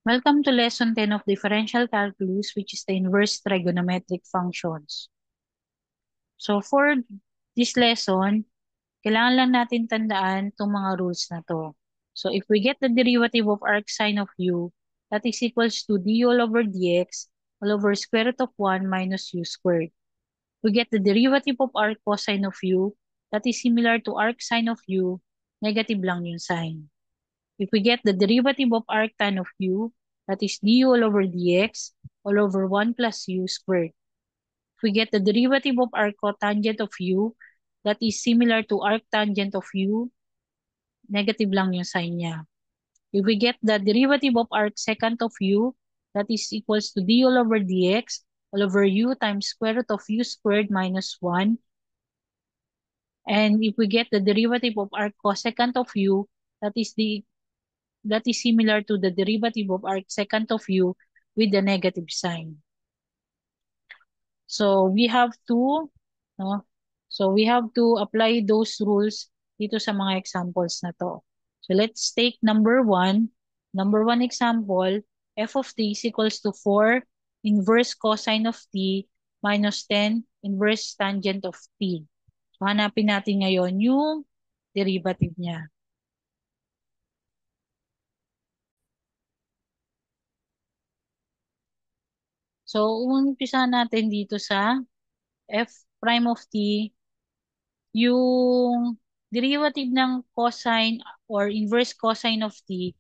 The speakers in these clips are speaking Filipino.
Welcome to Lesson 10 of Differential Calculus, which is the inverse trigonometric functions. So for this lesson, kailangan lang natin tandaan itong mga rules na to. So if we get the derivative of arc sine of u, that is equals to du all over dx all over square root of 1 minus u squared. We get the derivative of arc cosine of u, that is similar to arc sine of u, negative lang yung sign. If we get the derivative of arctan of u, that is du all over dx all over 1 plus u squared. If we get the derivative of arcotangent of u, that is similar to arctangent of u, negative lang yung sign niya. If we get the derivative of arcsecant of u, that is equals to du all over dx all over u times square root of u squared minus 1. And if we get the derivative of arccosecant of u, that is similar to the derivative of arcsecant of u with the negative sign. So we have to, no? So we have to apply those rules dito sa mga examples na to. So let's take number one. Number one example, f of t is equals to 4 inverse cosine of t minus 10 inverse tangent of t. So hanapin natin ngayon yung derivative niya. So, umpisa natin dito sa f prime of t, yung derivative ng cosine or inverse cosine of t,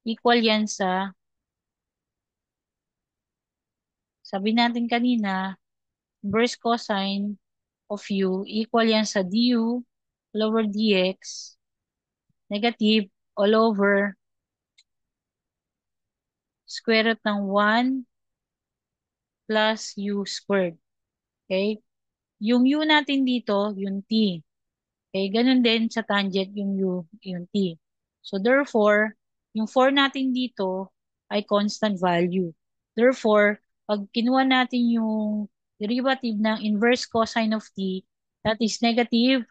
equal yan sa, sabi natin kanina, inverse cosine of u, equal yan sa du all over dx, negative all over square root ng 1 plus u squared. Okay? Yung u natin dito, yung t. Okay, ganun din sa tangent yung u, yung t. So therefore, yung 4 natin dito ay constant value. Therefore, pag kinuha natin yung derivative ng inverse cosine of t, that is negative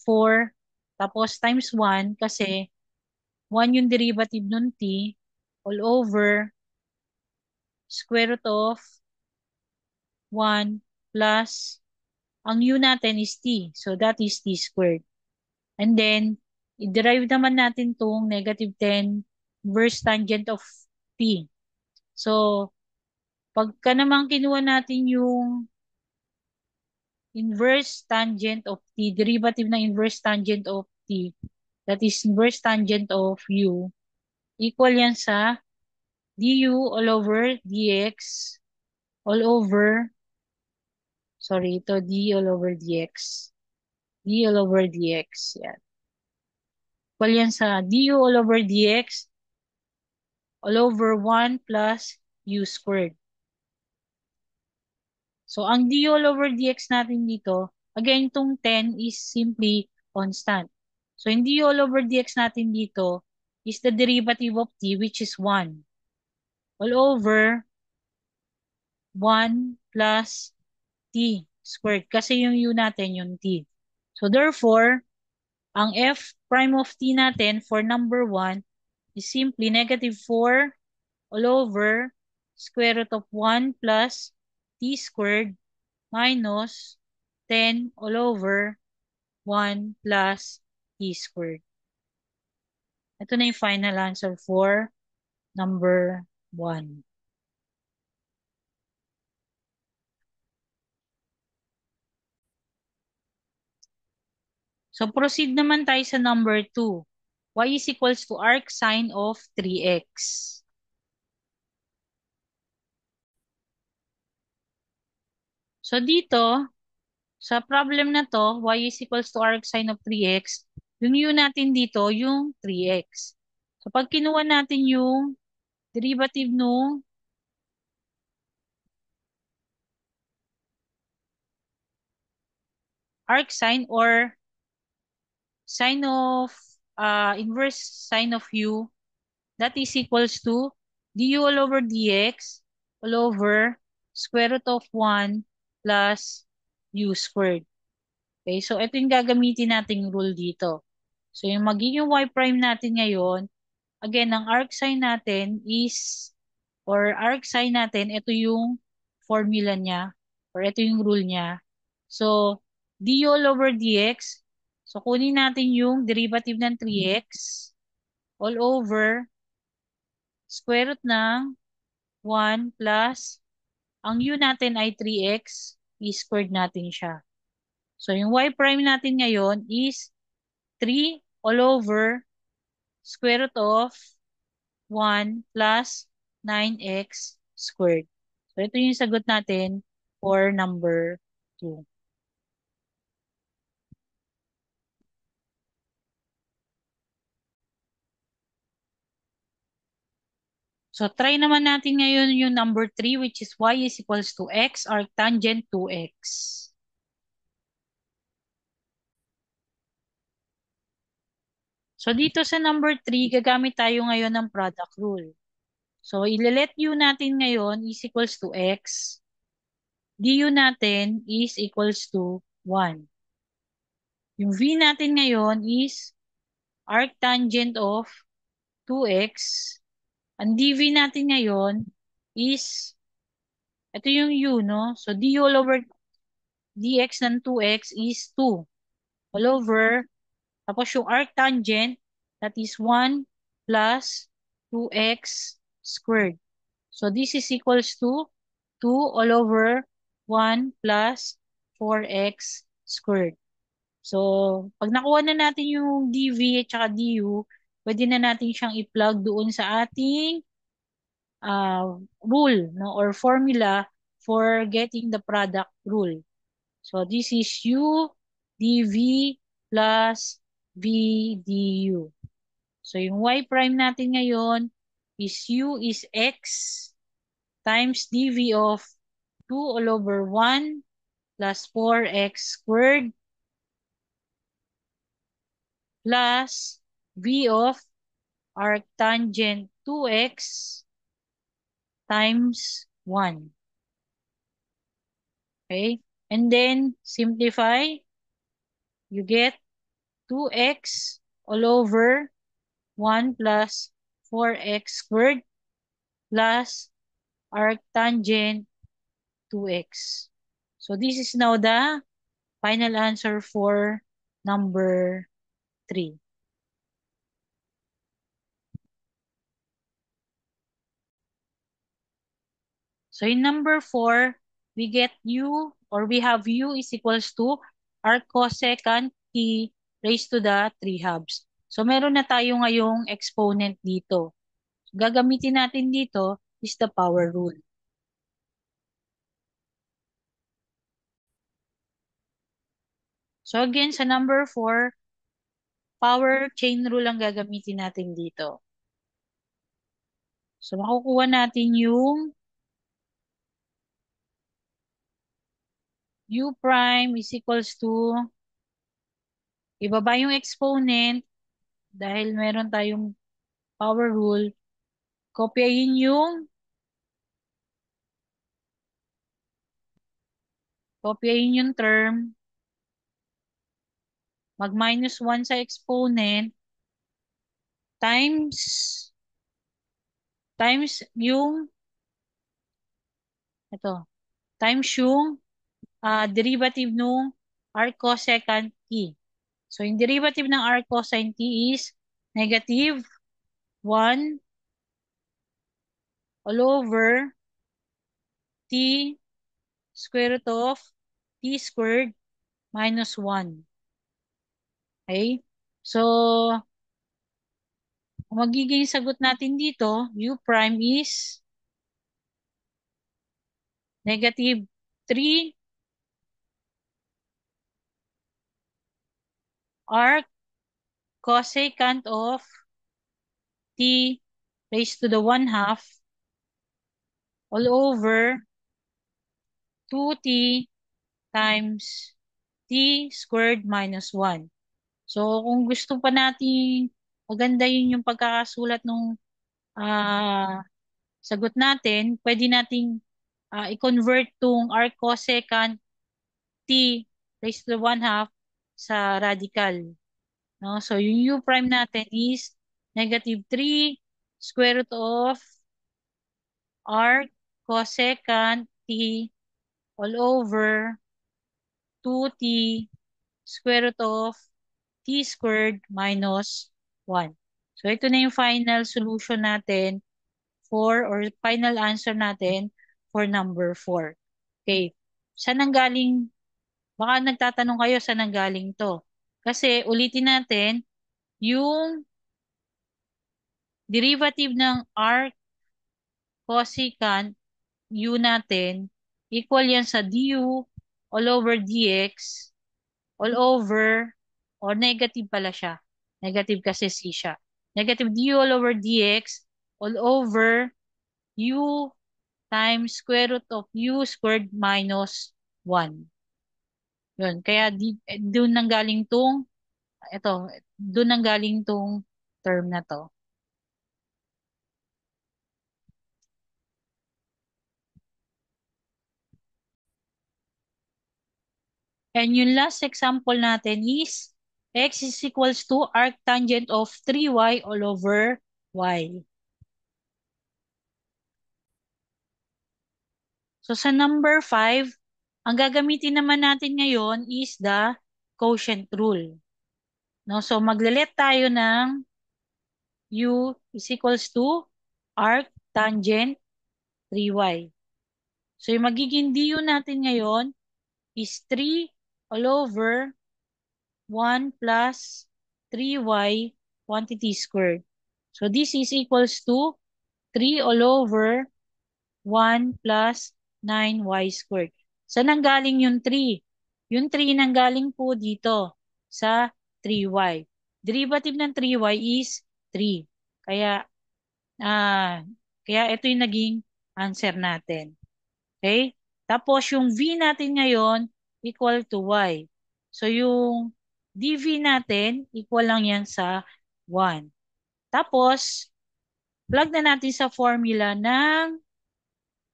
4 tapos times 1 kasi 1 yung derivative ng t all over square root of 1 plus ang u natin is t. So that is t squared. And then, i-derive naman natin tong negative 10 inverse tangent of p. So, pagka naman kinuha natin yung inverse tangent of t, derivative ng inverse tangent of t, that is inverse tangent of u, equal yan sa du all over dx all over, sorry, ito d all over dx. d all over dx, yan. Equal yan sa du all over dx all over 1 plus u squared. So, ang d all over dx natin dito, again, itong 10 is simply constant. So, yung d all over dx natin dito is the derivative of t, which is 1. All over 1 plus t squared. Kasi yung u natin, yung t. So, therefore, ang f prime of t natin for number 1 is simply negative 4 all over square root of 1 plus t squared minus 10 all over 1 plus t squared. Ito na yung final answer for number 1. So proceed naman tayo sa number 2. Y is equals to arc sine of 3x. So dito, sa problem na to, y is equals to arc sine of 3x, yung u natin dito, yung 3x. So pag kinuha natin yung derivative nung arc sine or sine of inverse sine of u, that is equals to du all over dx all over square root of 1 plus u squared. Okay, so ito yung gagamitin nating rule dito. So yung magiging y prime natin ngayon, again, ang arc sine natin is or arcsine natin, ito yung formula niya or ito yung rule niya. So, du all over dx. So, kunin natin yung derivative ng 3x all over square root ng 1 plus ang u natin ay 3x, i-squared natin siya. So, yung y prime natin ngayon is 3 all over square root of 1 plus 9x squared. So, ito yung sagot natin for number 2. So, try naman natin ngayon yung number 3 which is y is equals to x arctangent 2x. So, dito sa number 3, gagamit tayo ngayon ng product rule. So, ile-let u natin ngayon is equals to x. Du natin is equals to 1. Yung v natin ngayon is arctangent of 2x. Ang dv natin ngayon is, ito yung u, no? So, du all over dx ng 2x is 2. All over, tapos yung arctangent, that is 1 plus 2x squared. So, this is equals to 2 all over 1 plus 4x squared. So, pag nakuha na natin yung dv at saka du, pwede na natin siyang i-plug doon sa ating rule, no, or formula for getting the product rule. So, this is u dv plus v du. So, yung y prime natin ngayon is u is x times dv of 2 all over 1 plus 4x squared plus v of arctangent 2x times 1. Okay? And then, simplify. You get 2x all over 1 plus 4x squared plus arctangent 2x. So, this is now the final answer for number 3. So, in number 4, we get u or we have u is equals to arc cosecant t raised to the 3 halves. So, meron na tayo ngayong exponent dito. Gagamitin natin dito is the power rule. So, again, sa number 4, power chain rule ang gagamitin natin dito. So, makukuha natin yung u prime is equals to, ibaba yung exponent dahil meron tayong power rule. Kopyahin yung term, mag-minus 1 sa exponent, times yung, ito, times yung derivative nung arc cosecant t. So, yung derivative ng arc cosine t is negative 1 all over t square root of t squared minus 1. Okay? So, ang magiging sagot natin dito, u prime is negative 3 arc cosecant of t raised to the 1 half all over 2t times t squared minus 1. So, kung gusto pa natin pagandahin yung pagkakasulat ng sagot natin, pwede nating i-convert tong arc cosecant t raised to the 1 half sa radical. No? So, yung u prime natin is negative 3 square root of arc cosecant t all over 2t square root of t squared minus 1. So, ito na yung final solution natin or final answer natin for number 4. Okay. Saan nanggaling? Baka nagtatanong kayo saan nanggaling to. Kasi ulitin natin, yung derivative ng arc cosecant u natin, equal yan sa du all over dx all over, or negative pala siya. Negative kasi c siya. Negative du all over dx all over u times square root of u squared minus 1. Yun. Kaya doon nanggaling ito, doon nanggaling tong term na to. And yung last example natin is x is equals to arctangent of 3y all over y. So sa number 5, ang gagamitin naman natin ngayon is the quotient rule. No? So maglelet tayo ng u is equals to arctangent 3y. So yung magiging du natin ngayon is 3 all over 1 plus 3y quantity squared. So this is equals to 3 all over 1 plus 9y squared. Saan nanggaling yung 3? Yung 3 nanggaling po dito sa 3y. Derivative ng 3y is 3. Kaya, ah, kaya ito yung naging answer natin. Okay? Tapos yung v natin ngayon equal to y. So yung dv natin equal lang yan sa 1. Tapos, plug na natin sa formula ng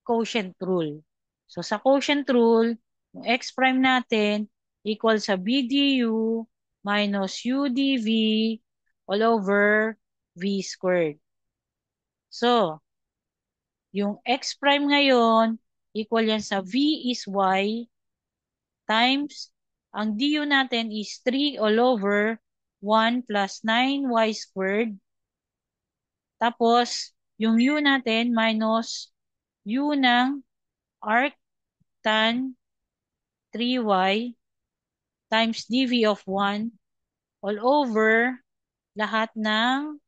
quotient rule. So sa quotient rule, yung x prime natin equal sa b du minus u dv all over v squared. So, yung x prime ngayon equal yan sa v is y times ang du natin is 3 all over 1 plus 9y squared. Tapos, yung u natin minus u ng arc tan 3y times dv of 1 all over lahat ng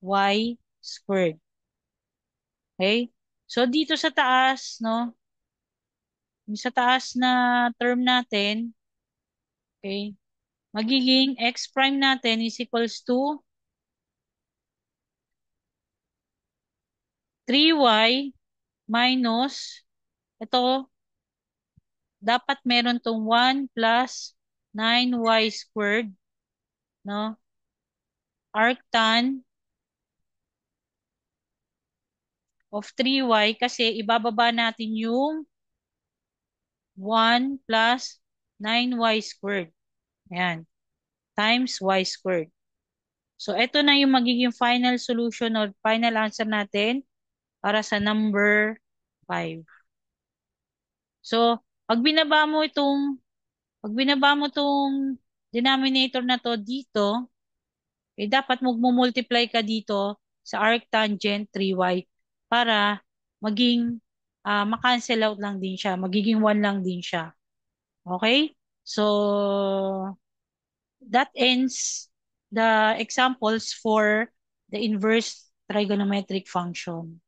y squared. Okay? So, dito sa taas, no? Yung sa taas na term natin, okay? Magiging x prime natin is equals to 3y minus, ito, dapat meron tong 1 plus 9y squared, no? Arctan of 3y kasi ibababa natin yung 1 plus 9y squared. Ayan. Times y squared. So, ito na yung magiging final solution or final answer natin para sa number 5. So, pag binaba mo itong denominator na to dito, dapat magmumultiply ka dito sa arctangent 3y para maging ma-cancel out lang din siya. Magiging 1 lang din siya. Okay? So, that ends the examples for the inverse trigonometric function.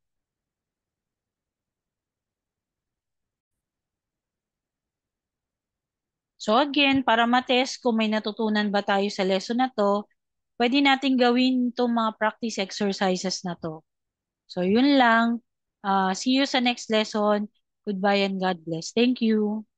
So again, para matest kung may natutunan ba tayo sa lesson na to, pwede natin gawin itong mga practice exercises na to. So yun lang. See you sa next lesson. Goodbye and God bless. Thank you.